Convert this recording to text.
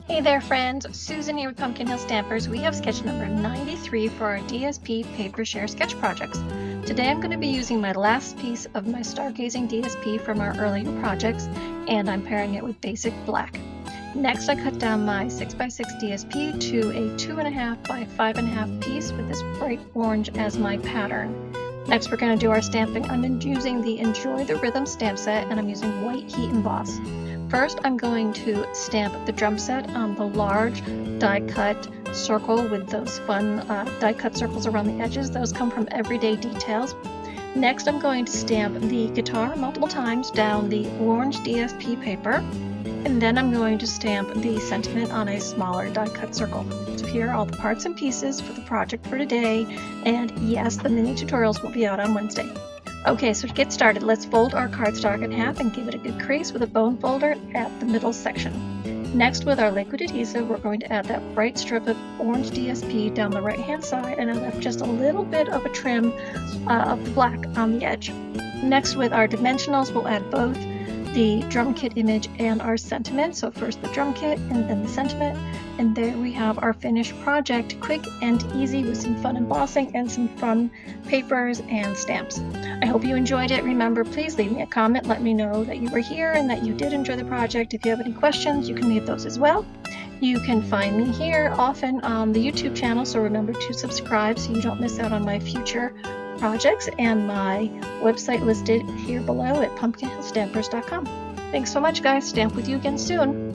Hey there friends, Susan here with Pumpkin Hill Stampers. We have sketch number 93 for our DSP Paper Share sketch projects. Today I'm going to be using my last piece of my Stargazing DSP from our earlier projects, and I'm pairing it with basic black. Next I cut down my 6x6 DSP to a 2.5 by 5.5 piece with this bright orange as my pattern. Next we're going to do our stamping. I'm using the Enjoy the Rhythm stamp set, and I'm using white heat emboss. First, I'm going to stamp the drum set on the large die cut circle with those fun die cut circles around the edges. Those come from Everyday Details. Next, I'm going to stamp the guitar multiple times down the orange DSP paper. And then I'm going to stamp the sentiment on a smaller die cut circle. So here are all the parts and pieces for the project for today. And yes, the mini tutorials will be out on Wednesday. Okay, so to get started, let's fold our cardstock in half and give it a good crease with a bone folder at the middle section. Next, with our liquid adhesive, we're going to add that bright strip of orange DSP down the right hand side, and I left just a little bit of a trim of the black on the edge. Next, with our dimensionals, we'll add both the drum kit image and our sentiment. So first the drum kit and then the sentiment, and there we have our finished project, quick and easy with some fun embossing and some fun papers and stamps. I hope you enjoyed it. Remember, please leave me a comment, let me know that you were here and that you did enjoy the project. If you have any questions, you can leave those as well. You can find me here often on the YouTube channel, so remember to subscribe so you don't miss out on my future projects, and my website listed here below at pumpkinhillstampers.com. Thanks so much, guys. Stamp with you again soon.